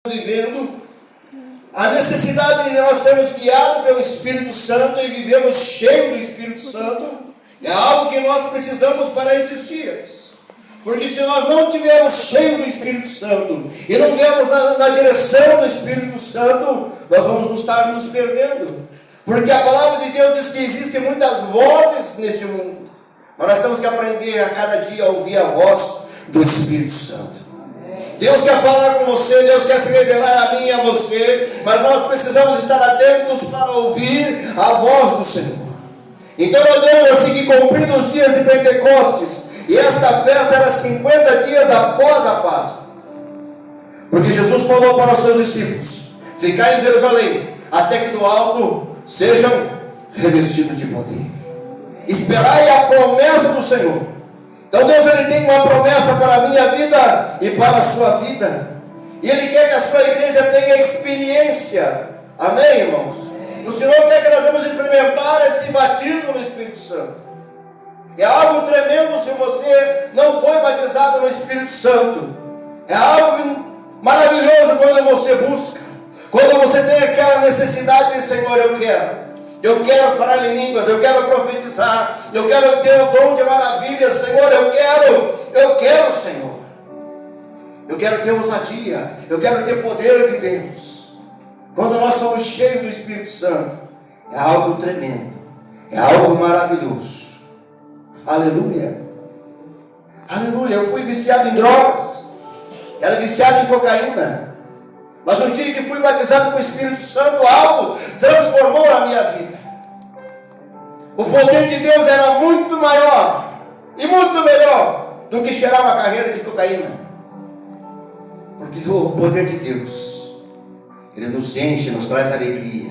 vivendo, a necessidade de nós sermos guiados pelo Espírito Santo e vivemos cheio do Espírito Santo, é algo que nós precisamos para esses dias. Porque se nós não tivermos cheio do Espírito Santo e não viemos na direção do Espírito Santo, nós vamos estar nos perdendo. Porque a palavra de Deus diz que existem muitas vozes neste mundo, mas nós temos que aprender a cada dia a ouvir a voz do Espírito Santo. Deus quer falar com você, Deus quer se revelar a mim e a você, mas nós precisamos estar atentos para ouvir a voz do Senhor. Então nós vemos assim que cumprindo os dias de Pentecostes, e esta festa era 50 dias após a Páscoa, porque Jesus falou para os seus discípulos: ficar em Jerusalém, até que do alto sejam revestidos de poder. Esperai a promessa do Senhor. Então Deus, Ele tem uma promessa para a minha vida e para a sua vida, e Ele quer que a sua igreja tenha experiência. Amém, irmãos? O Senhor quer que nós vamos experimentar esse batismo no Espírito Santo. É algo tremendo se você não foi batizado no Espírito Santo. É algo maravilhoso quando você busca, quando você tem aquela necessidade de: Senhor, eu quero falar em línguas, eu quero profetizar, eu quero ter o dom de maravilhas, Senhor, eu quero, Senhor. Eu quero ter ousadia, eu quero ter poder de Deus. Quando nós somos cheios do Espírito Santo, é algo tremendo, é algo maravilhoso. Aleluia. Aleluia. Eu fui viciado em drogas, era viciado em cocaína, mas um dia que fui batizado com o Espírito Santo, algo transformou a minha vida. O poder de Deus era muito maior e muito melhor do que cheirar uma carreira de cocaína. Porque o poder de Deus, Ele nos enche, nos traz alegria,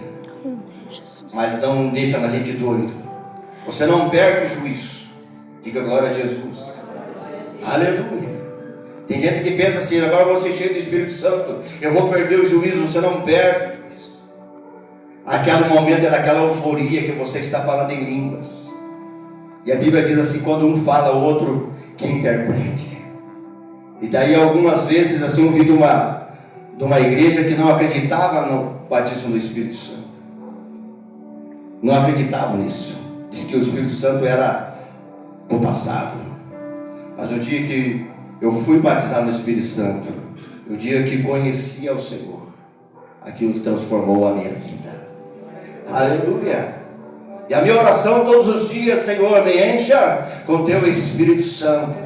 mas não deixa a gente doido. Você não perde o juízo. Diga glória a Jesus. Aleluia. Tem gente que pensa assim: agora eu vou ser cheio do Espírito Santo, eu vou perder o juízo. Você não perde o juízo. Aquele momento é daquela euforia que você está falando em línguas. E a Bíblia diz assim: quando um fala, o outro que interprete. E daí algumas vezes assim eu vi de uma igreja que não acreditava no batismo do Espírito Santo. Não acreditava nisso. Diz que o Espírito Santo era no passado. Mas o dia que eu fui batizado no Espírito Santo, o dia que conheci ao Senhor, aquilo transformou a minha vida. Aleluia. E a minha oração todos os dias: Senhor, me encha com teu Espírito Santo.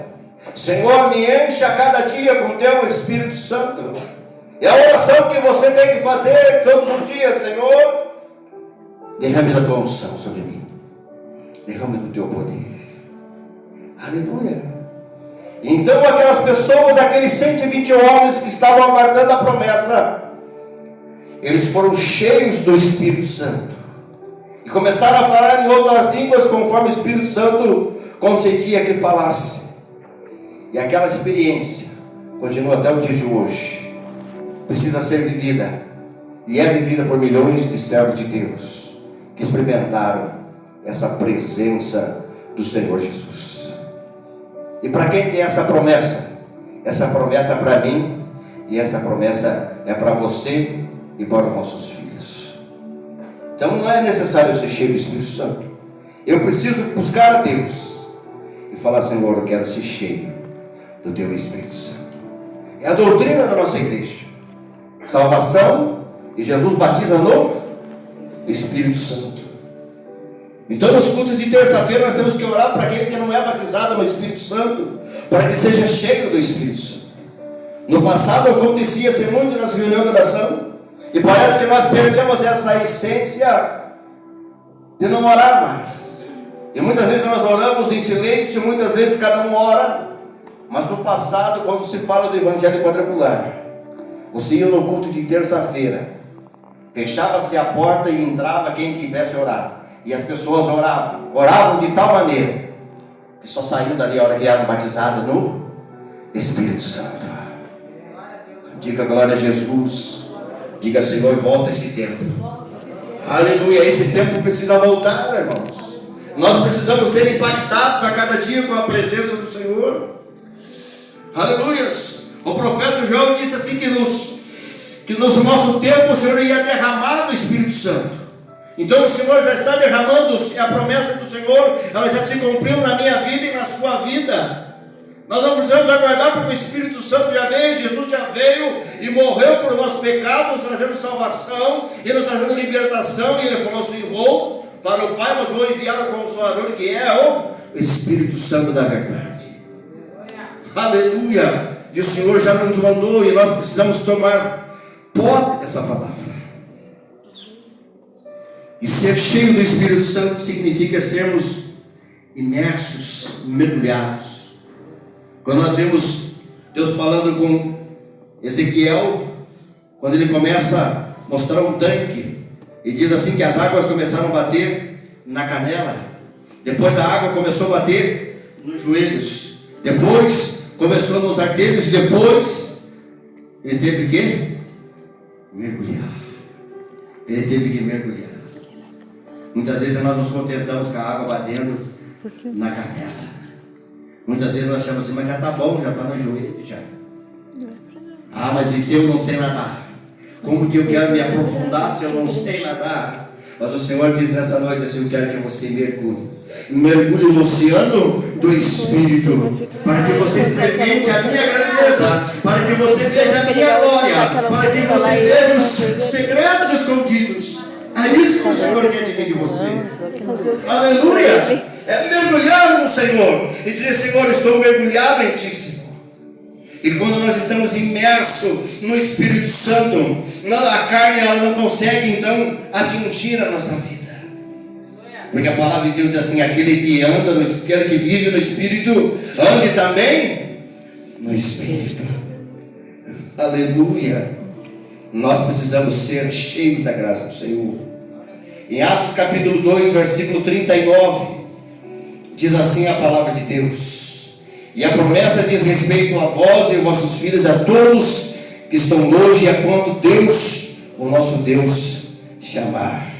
Senhor, me encha a cada dia com teu Espírito Santo. É a oração que você tem que fazer todos os dias: Senhor, derrame da tua unção sobre mim, derrame do teu poder. Aleluia. Então aquelas pessoas, aqueles 120 homens que estavam aguardando a promessa, eles foram cheios do Espírito Santo e começaram a falar em outras línguas conforme o Espírito Santo concedia que falasse. E aquela experiência continua até o dia de hoje. Precisa ser vivida, e é vivida por milhões de servos de Deus que experimentaram essa presença do Senhor Jesus. E para quem tem essa promessa? Essa promessa é para mim, e essa promessa é para você e para os nossos filhos. Então não é necessário ser cheio do Espírito Santo. Eu preciso buscar a Deus e falar: Senhor, eu quero ser cheio do teu Espírito Santo. É a doutrina da nossa igreja: salvação, e Jesus batiza no Espírito Santo. Então nos cultos de terça-feira nós temos que orar para aquele que não é batizado no Espírito Santo, para que seja cheio do Espírito Santo. No passado acontecia-se muito nas reuniões de oração, e parece que nós perdemos essa essência de não orar mais. E muitas vezes nós oramos em silêncio, muitas vezes cada um ora. Mas no passado, quando se fala do Evangelho quadrangular, você ia no culto de terça-feira, fechava-se a porta e entrava quem quisesse orar. E as pessoas oravam de tal maneira que só saíam dali a hora que eram batizados no Espírito Santo. Diga glória a Jesus. Diga: Senhor, volta esse tempo. Aleluia. Esse tempo precisa voltar, irmãos. Nós precisamos ser impactados a cada dia com a presença do Senhor. Aleluia. O profeta João disse assim que que no nosso tempo o Senhor ia derramar o Espírito Santo. Então o Senhor já está derramando, a promessa do Senhor, ela já se cumpriu na minha vida e na sua vida. Nós não precisamos aguardar, porque o Espírito Santo já veio, Jesus já veio e morreu por nossos pecados, trazendo salvação e nos trazendo libertação. E Ele falou assim: vou para o Pai, mas vou enviar o Consolador, que é o Espírito Santo da verdade. Aleluia! E o Senhor já nos mandou, e nós precisamos tomar posse dessa palavra. E ser cheio do Espírito Santo significa sermos imersos, mergulhados. Quando nós vemos Deus falando com Ezequiel, quando ele começa a mostrar um tanque, e diz assim que as águas começaram a bater na canela, depois a água começou a bater nos joelhos, depois começou nos artelhos, e depois ele teve que mergulhar. Ele teve que mergulhar. Muitas vezes nós nos contentamos com a água batendo na canela. Muitas vezes nós achamos assim: mas já está bom, já está no joelho já. Ah, mas e se eu não sei nadar? Como que eu quero me aprofundar se eu não sei nadar? Mas o Senhor diz nessa noite assim: eu quero que você mergulhe no oceano do Espírito, para que você experimente a minha grandeza, para que você veja a minha glória, para que você veja os segredos escondidos. É isso que o Senhor quer de você. Aleluia! É mergulhar no Senhor e dizer: Senhor, estou mergulhado em Ti, Senhor. E quando nós estamos imersos no Espírito Santo, a carne ela não consegue então atingir a nossa vida. Porque a palavra de Deus diz assim: aquele que anda, aquele que vive no Espírito, ande também no Espírito. Aleluia! Nós precisamos ser cheios da graça do Senhor. Em Atos capítulo 2, versículo 39, diz assim a palavra de Deus: e a promessa diz respeito a vós e vossos filhos, a todos que estão longe, a quanto Deus, o nosso Deus, chamar.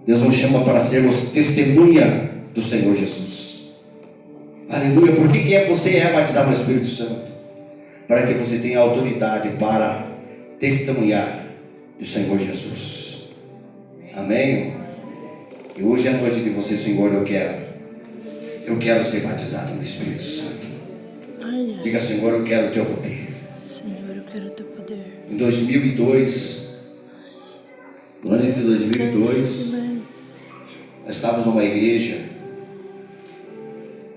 Deus nos chama para sermos testemunha do Senhor Jesus. Aleluia! Por que você é batizado no Espírito Santo? Para que você tenha autoridade para testemunhar do Senhor Jesus. Amém? E hoje é a noite de você, Senhor, eu quero ser batizado no Espírito Santo. Diga: Senhor, eu quero o Teu poder. Senhor, eu quero o Teu poder. Em 2002, no ano de 2002, nós estávamos numa igreja,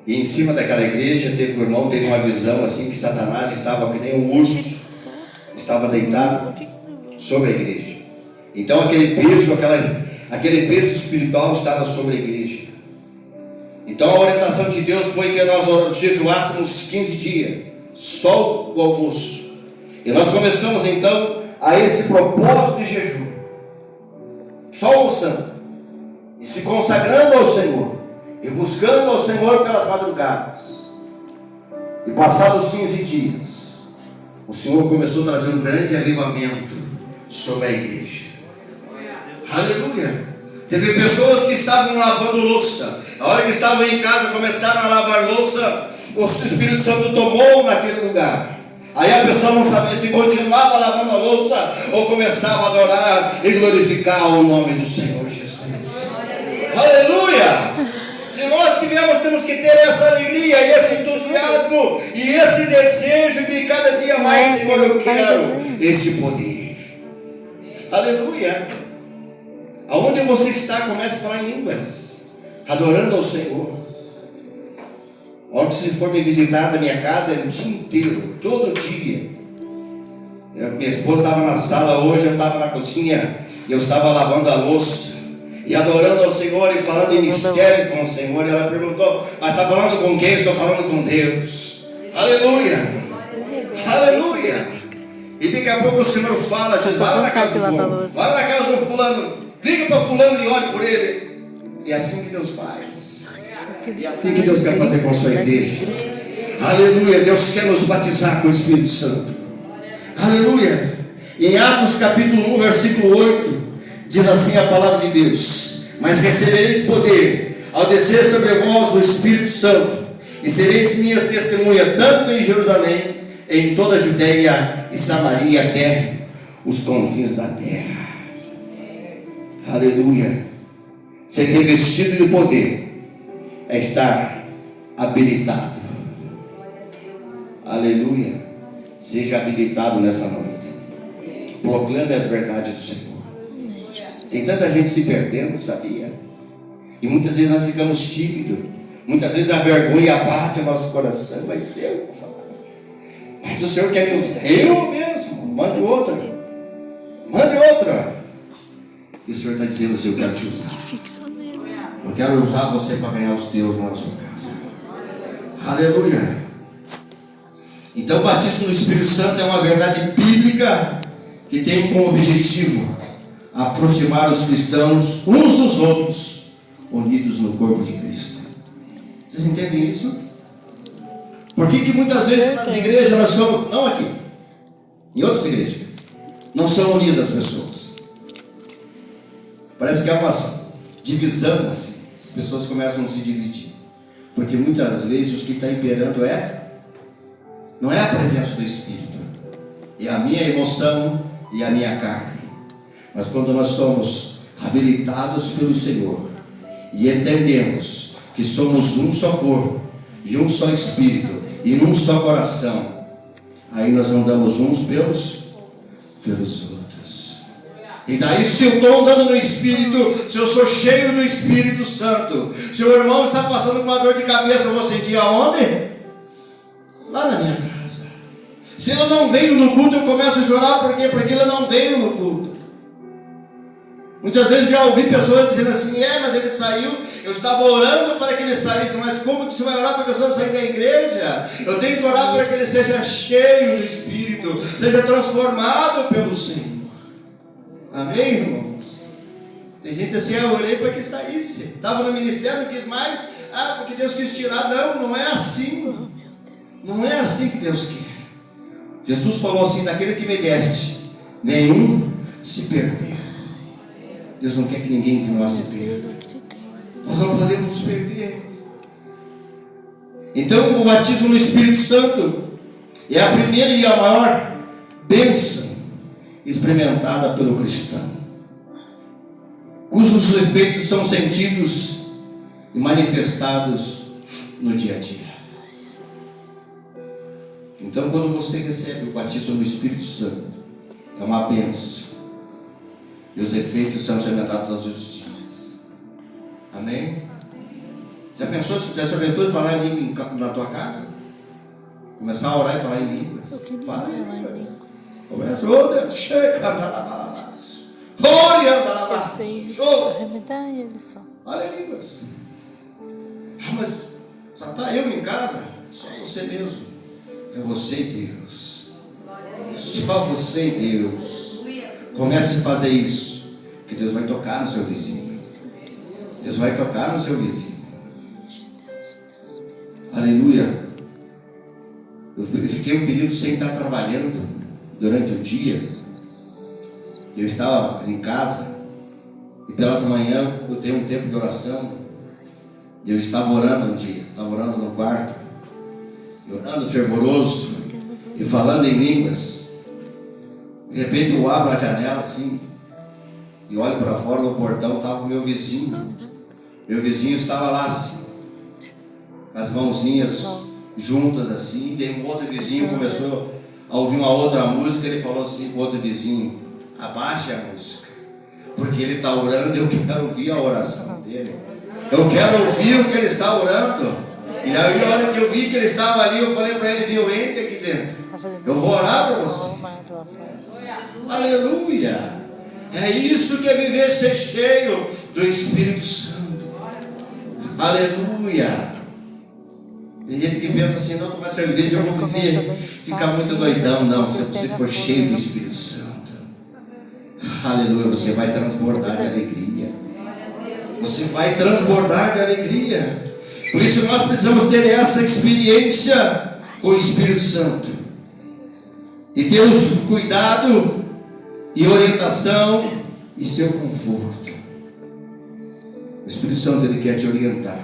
e em cima daquela igreja teve um irmão, teve uma visão assim, que Satanás estava que nem um urso, estava deitado sobre a igreja. Então aquele peso espiritual estava sobre a igreja. Então a orientação de Deus foi que nós jejuássemos 15 dias, só o almoço. E nós começamos então a esse propósito de jejum, só almoçando, e se consagrando ao Senhor, e buscando ao Senhor pelas madrugadas. E passados 15 dias, o Senhor começou a trazer um grande avivamento sobre a igreja. Aleluia! Teve pessoas que estavam lavando louça. A hora que estavam em casa, começaram a lavar louça, o Espírito Santo tomou naquele lugar. Aí a pessoa não sabia se continuava lavando a louça ou começava a adorar e glorificar o nome do Senhor Jesus. Aleluia! Se nós temos que ter essa alegria e esse entusiasmo e esse desejo de cada dia mais, Senhor, eu quero esse poder. Aleluia! Aonde você está, comece a falar em línguas, adorando ao Senhor. Onde se for me visitar da minha casa, é o dia inteiro, todo dia. Minha esposa estava na sala hoje, eu estava na cozinha, e eu estava lavando a louça, e adorando ao Senhor, e falando em mistérios com o Senhor. E ela perguntou: mas está falando com quem? Estou falando com Deus. Aleluia! Aleluia! E daqui a pouco o Senhor fala: diz, vai lá na casa do fulano, vai lá na casa do fulano, liga para fulano e ore por ele. E é assim que Deus faz. E é assim que Deus quer fazer com a sua igreja. Aleluia! Deus quer nos batizar com o Espírito Santo. Aleluia! Em Atos capítulo 1, versículo 8, diz assim a palavra de Deus: mas recebereis poder ao descer sobre vós o Espírito Santo, e sereis minha testemunha tanto em Jerusalém, em toda a Judeia e Samaria, até os confins da terra. Aleluia. Ser revestido de poder é estar habilitado. Aleluia. Seja habilitado nessa noite. Proclame as verdades do Senhor. Tem tanta gente se perdendo, sabia? E muitas vezes nós ficamos tímidos. Muitas vezes a vergonha abate o nosso coração. Mas eu vou falar. Mas o Senhor quer me usar. Eu mesmo. Mande outra. Mande outra. E o Senhor está dizendo assim: eu quero te usar. Eu quero usar você para ganhar os teus na sua casa. Aleluia. Então o batismo no Espírito Santo é uma verdade bíblica que tem como objetivo aproximar os cristãos uns dos outros, unidos no corpo de Cristo. Vocês entendem isso? Por que muitas vezes nas igrejas nós somos, não aqui, em outras igrejas, não são unidas as pessoas? Parece que há uma divisão assim. As pessoas começam a se dividir. Porque muitas vezes o que está imperando não é a presença do Espírito, é a minha emoção e a minha carne. Mas quando nós somos habilitados pelo Senhor e entendemos que somos um só corpo e um só Espírito e um só coração, aí nós andamos uns pelos outros. E daí, se eu estou andando no Espírito, se eu sou cheio do Espírito Santo, se o irmão está passando com uma dor de cabeça, eu vou sentir aonde? Lá na minha casa. Se ele não veio no culto, eu começo a chorar. Por quê? Porque ele não veio no culto. Muitas vezes já ouvi pessoas dizendo assim: mas ele saiu, eu estava orando para que ele saísse. Mas como que você vai orar para a pessoa sair da igreja? Eu tenho que orar para que ele seja cheio do Espírito, seja transformado pelo Senhor. Amém, irmãos? Tem gente assim: eu orei para que saísse, estava no ministério, não quis mais, porque Deus quis tirar. Não é assim. Não é assim que Deus quer. Jesus falou assim: daquele que me deste, nenhum se perdeu. Deus não quer que ninguém de nós se perda. Nós não podemos nos perder. Então o batismo no Espírito Santo é a primeira e a maior bênção experimentada pelo cristão, cujos efeitos são sentidos e manifestados no dia a dia. Então, quando você recebe o batismo no Espírito Santo, é uma bênção, e os efeitos são experimentados todos os dias. Amém? Já pensou se tivesse aventura de falar em língua na tua casa? Começar a orar e falar em línguas? Fala em línguas. Começa, Deus, chega, fala em línguas. Mas só está eu em casa? Só você mesmo. É você e Deus. Só você e Deus. Comece a fazer isso, que Deus vai tocar no seu vizinho. Deus vai tocar no seu vizinho. Aleluia. Eu fiquei um período sem estar trabalhando durante o dia. Eu estava em casa e pelas manhãs eu tenho um tempo de oração. Eu estava orando um dia, estava orando no quarto, orando fervoroso e falando em línguas. De repente eu abro a janela assim e olho para fora no portão, estava o meu vizinho. Meu vizinho estava lá assim, com as mãozinhas juntas assim. Daí um outro vizinho começou a ouvir uma outra música. Ele falou assim para o outro vizinho: abaixe a música, porque ele está orando e eu quero ouvir a oração dele. Eu quero ouvir o que ele está orando. E aí, a hora que eu vi que ele estava ali, eu falei para ele: viu, entre aqui dentro, eu vou orar para você. Aleluia. É isso que é viver, ser cheio do Espírito Santo. Aleluia. Tem gente que pensa assim: não, tomar cerveja, eu vou viver, ficar muito doidão. Não, se você for cheio do Espírito Santo, aleluia, você vai transbordar de alegria. Você vai transbordar de alegria. Por isso nós precisamos ter essa experiência com o Espírito Santo e ter o cuidado e orientação e seu conforto. O Espírito Santo, ele quer te orientar,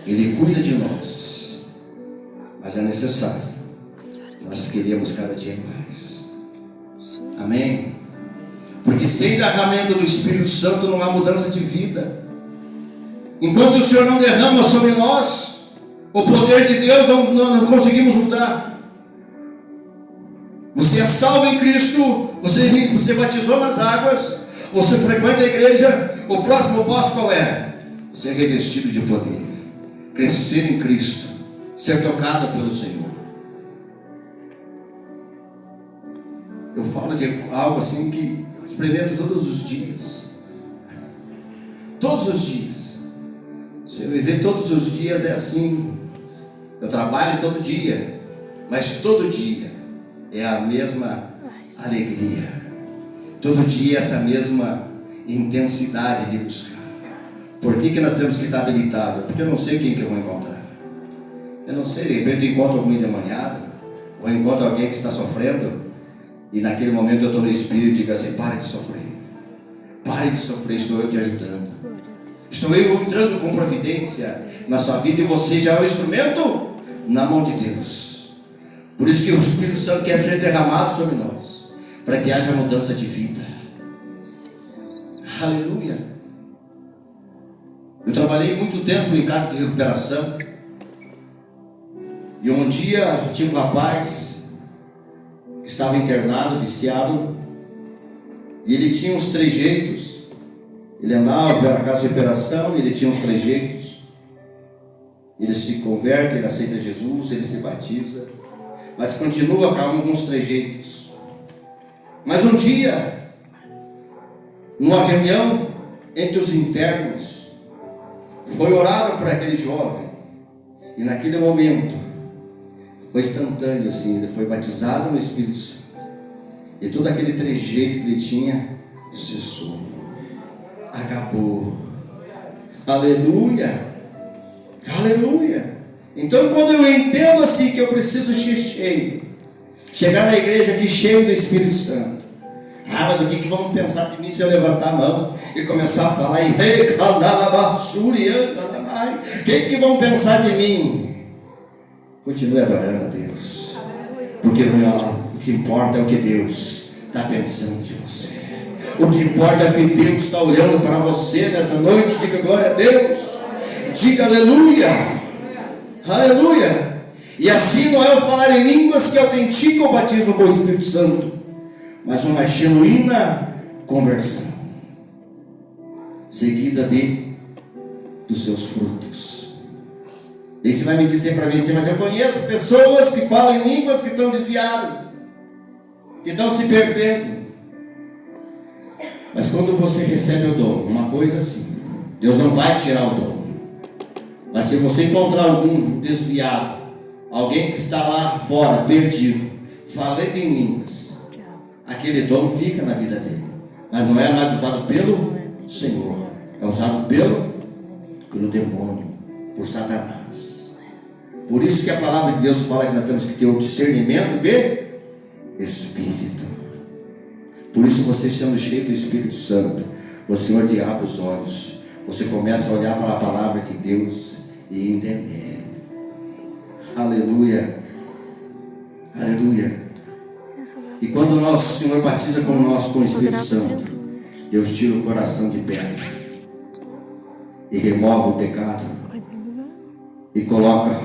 ele cuida de nós, mas é necessário nós queremos cada dia mais. Amém? Porque sem derramamento do Espírito Santo não há mudança de vida. Enquanto o Senhor não derrama sobre nós o poder de Deus, não conseguimos mudar. Você é salvo em Cristo, você batizou nas águas, você frequenta a igreja, o próximo passo qual é? Ser revestido de poder, crescer em Cristo, ser tocado pelo Senhor. Eu falo de algo assim que experimento todos os dias. Todos os dias. Se eu viver todos os dias é assim. Eu trabalho todo dia, mas todo dia é a mesma alegria. Todo dia essa mesma intensidade de buscar. Por que nós temos que estar habilitados? Porque eu não sei quem que eu vou encontrar. Eu não sei, de repente eu encontro algum endemoniado, ou eu encontro alguém que está sofrendo, e naquele momento eu estou no Espírito e digo assim: pare de sofrer. Pare de sofrer, estou eu te ajudando. Estou eu entrando com providência na sua vida, e você já é o instrumento na mão de Deus. Por isso que o Espírito Santo quer ser derramado sobre nós, para que haja mudança de vida. Aleluia. Eu trabalhei muito tempo em casa de recuperação, e um dia tinha um rapaz que estava internado, viciado, e ele tinha uns trejeitos. Ele andava pela casa de recuperação, ele tinha uns trejeitos. Ele se converte, ele aceita Jesus, ele se batiza, mas continua com alguns trejeitos. Mas um dia, numa reunião entre os internos, foi orado por aquele jovem, e naquele momento foi instantâneo assim, ele foi batizado no Espírito Santo, e todo aquele trejeito que ele tinha cessou, acabou. Aleluia, aleluia. Então quando eu entendo assim que eu preciso ser cheio, chegar na igreja aqui cheio do Espírito Santo, mas o que vão pensar de mim se eu levantar a mão e começar a falar em o que vão pensar de mim? Continue adorando a Deus, porque o que importa é o que Deus está pensando de você. O que importa é o que Deus está olhando para você nessa noite. Diga glória a Deus, diga aleluia, aleluia. E assim não é o falar em línguas que autentica o batismo com o Espírito Santo, mas uma genuína conversão, seguida dos seus frutos. E você vai me dizer para mim assim: mas eu conheço pessoas que falam em línguas que estão desviadas, que estão se perdendo. Mas quando você recebe o dom, uma coisa assim, Deus não vai tirar o dom. Mas se você encontrar algum desviado, alguém que está lá fora, perdido, falando em línguas, aquele dom fica na vida dele, mas não é mais usado pelo Senhor, é usado pelo demônio, por Satanás. Por isso que a palavra de Deus fala que nós temos que ter o discernimento de Espírito. Por isso, você estando cheio do Espírito Santo, o Senhor te abre os olhos, você começa a olhar para a palavra de Deus e entender. Aleluia, aleluia. E quando o nosso Senhor batiza com o Espírito Santo, Deus tira o coração de pedra e remove o pecado e coloca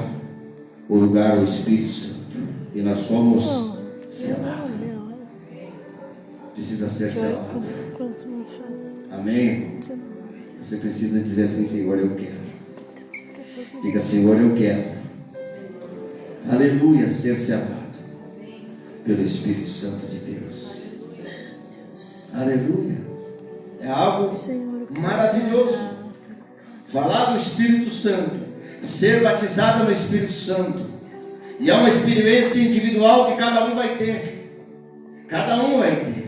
o lugar ao Espírito Santo, e nós somos selados. Precisa ser selado. Amém? Você precisa dizer assim: Senhor, eu quero. Diga: Senhor, eu quero. Aleluia, ser selado pelo Espírito Santo de Deus. Aleluia. É algo maravilhoso. Falar do Espírito Santo, ser batizado no Espírito Santo, e é uma experiência individual que cada um vai ter. Cada um vai ter.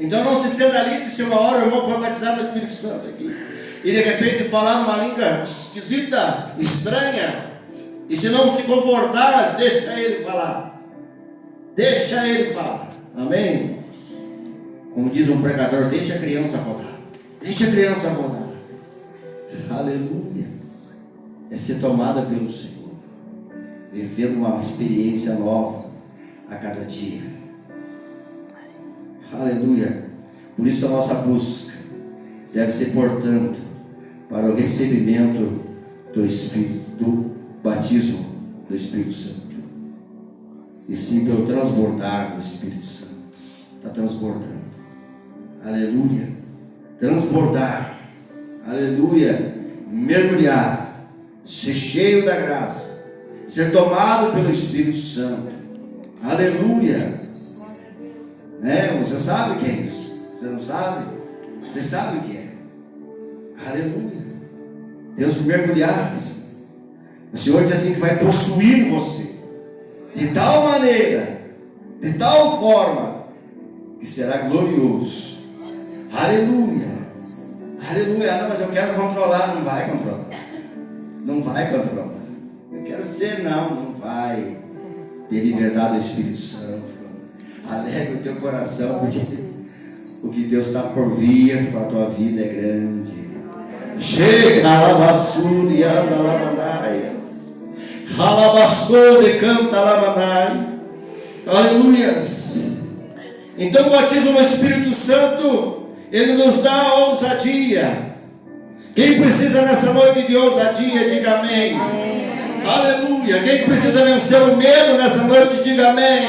Então não se escandalize se uma hora o irmão for batizado no Espírito Santo aqui, e de repente falar uma língua esquisita, estranha, e se não se comportar, mas deixa ele falar. Deixa ele falar. Amém? Como diz um pregador: deixa a criança rodar. Deixa a criança rodar. Aleluia. É ser tomada pelo Senhor, vivendo uma experiência nova a cada dia. Aleluia. Por isso a nossa busca deve ser, portanto, para o recebimento do Espírito, do batismo do Espírito Santo. E sim pelo transbordar do Espírito Santo. Está transbordando. Aleluia. Transbordar. Aleluia. Mergulhar. Ser cheio da graça. Ser tomado pelo Espírito Santo. Aleluia. Você sabe o que é isso? Você não sabe? Você sabe o que é. Aleluia. Deus mergulhar. O Senhor diz assim que vai possuir você. De tal maneira, de tal forma, que será glorioso. Aleluia. Aleluia. Não, mas eu quero controlar. Não vai controlar. Não vai controlar. Eu quero ser, não vai. Ter liberdade do Espírito Santo. Alegra o teu coração, porque o que Deus está por vir para a tua vida é grande. Chega a basura e anda lamanai. Alabaçou de canta lamanai. Aleluias. Então o batismo no Espírito Santo, ele nos dá ousadia. Quem precisa nessa noite de ousadia, diga amém. Aleluia. Quem precisa vencer o medo nessa noite, diga amém.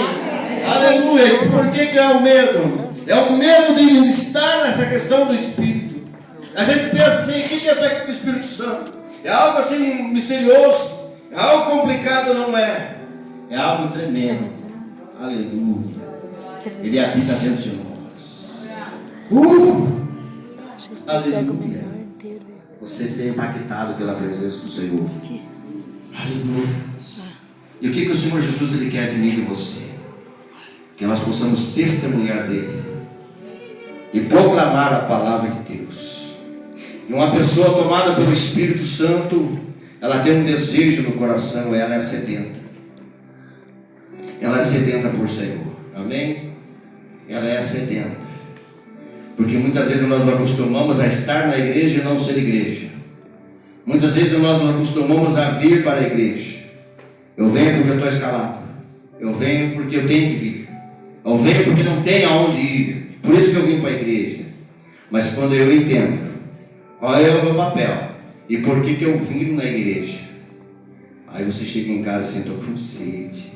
Aleluia. Por que é o medo? É o medo de estar nessa questão do Espírito. A gente pensa assim, o que é o Espírito Santo? É algo assim misterioso, é algo complicado, não é? É algo tremendo. Aleluia. Ele habita dentro de nós. Aleluia. Você ser impactado pela presença do Senhor. Aleluia. E o que o Senhor Jesus ele quer de mim e de você? Que nós possamos testemunhar dele e proclamar a palavra de Deus. E uma pessoa tomada pelo Espírito Santo, ela tem um desejo no coração, ela é sedenta. Ela é sedenta por Senhor. Amém? Ela é sedenta. Porque muitas vezes nós nos acostumamos a estar na igreja e não ser igreja. Muitas vezes nós nos acostumamos a vir para a igreja. Eu venho porque eu estou escalado. Eu venho porque eu tenho que vir. Eu venho porque não tenho aonde ir. Por isso que eu vim para a igreja. Mas quando eu entendo qual é o meu papel e por que eu vim na igreja, aí você chega em casa e estou com sede.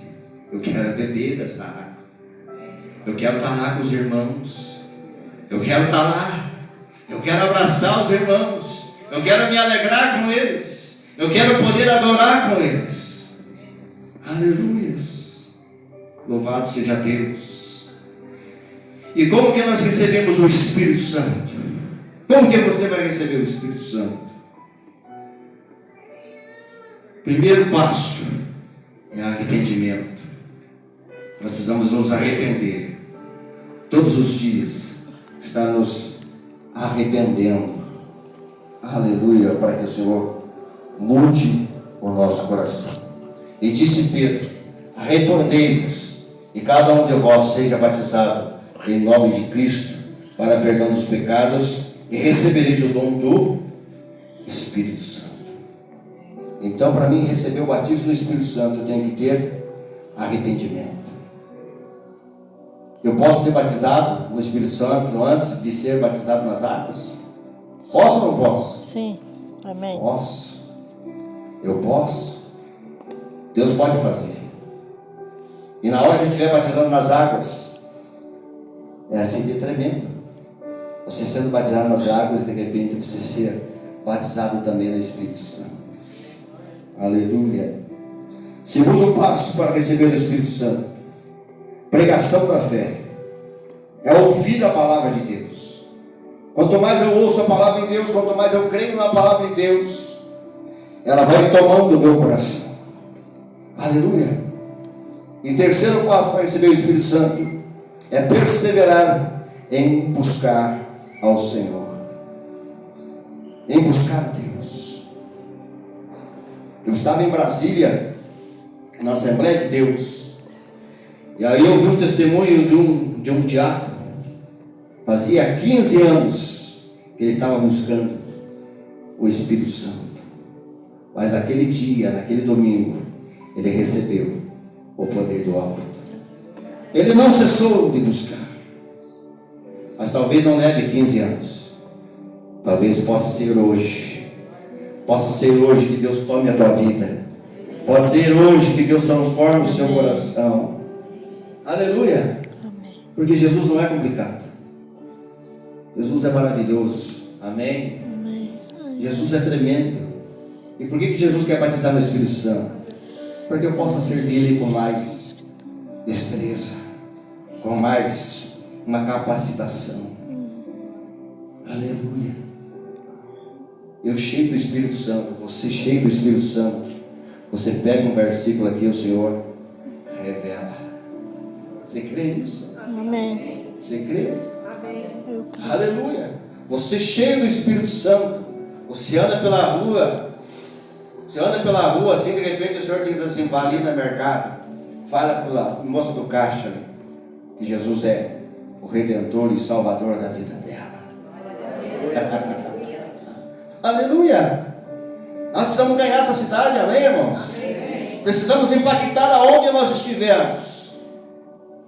Eu quero beber dessa água. Eu quero estar lá com os irmãos. Eu quero estar lá. Eu quero abraçar os irmãos. Eu quero me alegrar com eles. Eu quero poder adorar com eles. Aleluia. Louvado seja Deus. E como que nós recebemos o Espírito Santo? Como que você vai receber o Espírito Santo? Primeiro passo é arrependimento. Nós precisamos nos arrepender. Todos os dias está nos arrependendo. Aleluia, para que o Senhor mude o nosso coração. E disse Pedro: arrependei-vos, e cada um de vós seja batizado em nome de Cristo, para perdão dos pecados, e recebereis o dom do Espírito Santo. Então, para mim receber o batismo do Espírito Santo, eu tenho que ter arrependimento. Eu posso ser batizado no Espírito Santo antes de ser batizado nas águas? Posso ou não posso? Sim. Amém. Posso. Eu posso. Deus pode fazer. E na hora que eu estiver batizando nas águas, é assim de tremendo. Você sendo batizado nas águas, de repente você ser batizado também no Espírito Santo. Aleluia. Segundo passo para receber o Espírito Santo: pregação da fé. É ouvir a palavra de Deus. Quanto mais eu ouço a palavra de Deus, quanto mais eu creio na palavra de Deus, ela vai tomando o meu coração. Aleluia. E terceiro passo para receber o Espírito Santo é perseverar em buscar ao Senhor, em buscar a Deus. Eu estava em Brasília, na Assembleia de Deus, e aí eu vi um testemunho de um diácono. Fazia 15 anos que ele estava buscando o Espírito Santo, mas naquele dia, naquele domingo, ele recebeu o poder do alto. Ele não cessou de buscar. Mas talvez não leve 15 anos. Talvez possa ser hoje. Possa ser hoje que Deus tome a tua vida. Pode ser hoje que Deus transforme o seu coração. Aleluia. Porque Jesus não é complicado. Jesus é maravilhoso. Amém? Jesus é tremendo. E por que Jesus quer batizar no Espírito Santo? Para que eu possa servir Ele com mais destreza, com mais uma capacitação. Aleluia. Eu cheio do Espírito Santo, você cheio do Espírito Santo, você pega um versículo aqui, o Senhor revela. Você crê nisso? Amém. Você crê? Amém. Aleluia. Você cheio do Espírito Santo, você anda pela rua, assim, de repente o Senhor diz assim, vá ali no mercado, fala para a moça do caixa que Jesus é o Redentor e Salvador da vida dela. Aleluia. Nós precisamos ganhar essa cidade, amém, irmãos? Amém. Precisamos impactar aonde nós estivermos.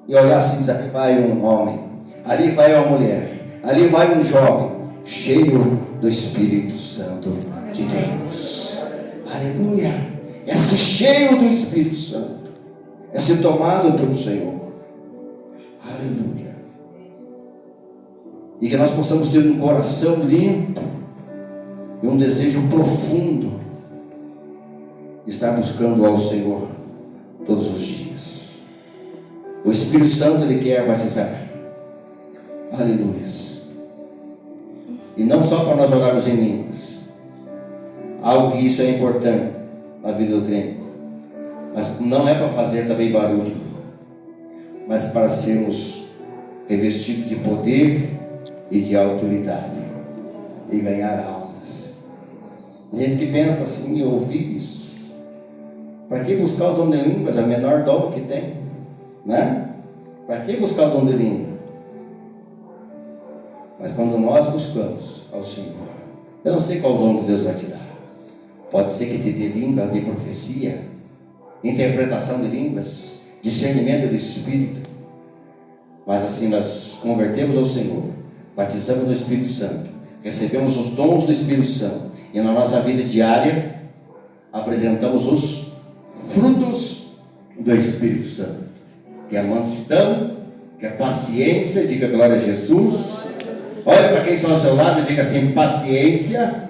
E olhar assim, diz, aqui vai um homem, ali vai uma mulher, ali vai um jovem, cheio do Espírito Santo de Deus. Aleluia. É ser cheio do Espírito Santo. É ser tomado pelo Senhor. Aleluia. E que nós possamos ter um coração limpo e um desejo profundo de estar buscando ao Senhor todos os dias. O Espírito Santo, Ele quer batizar. Aleluia. E não só para nós orarmos em línguas. Algo que isso é importante na vida do crente. Mas não é para fazer também barulho, mas para sermos revestidos de poder e de autoridade e ganhar almas. Tem gente que pensa assim, eu ouvi isso. Para que buscar o dom de línguas? É o menor dom que tem, né? Para que buscar o dom de língua? Mas quando nós buscamos ao Senhor, eu não sei qual dom que Deus vai te dar. Pode ser que te dê língua de profecia, interpretação de línguas, discernimento do Espírito. Mas assim nós convertemos ao Senhor, batizamos no Espírito Santo, recebemos os dons do Espírito Santo e na nossa vida diária apresentamos os frutos do Espírito Santo, que é a mansidão, que é a paciência. Diga glória a Jesus. Olha para quem está ao seu lado e diga assim: paciência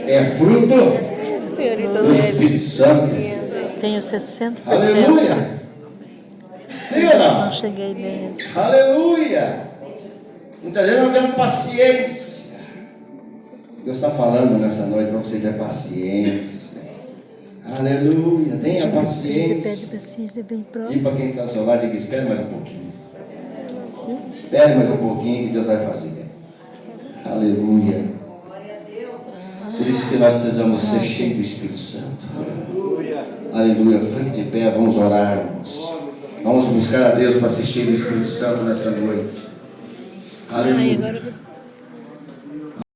é fruto do Espírito Santo. Tenho 60%. Aleluia. Sim ou não? Não cheguei nesse. Aleluia. Muitas vezes não temos paciência. Deus está falando nessa noite para você ter paciência. Aleluia. Tenha paciência. Diga para quem está ao seu lado e diga: espere mais um pouquinho. Espere mais um pouquinho que Deus vai fazer. Aleluia. Por isso que nós precisamos ser cheios do Espírito Santo. Aleluia. Fique de pé, vamos orar, irmãos. Vamos buscar a Deus para ser cheio do Espírito Santo nessa noite. Aleluia.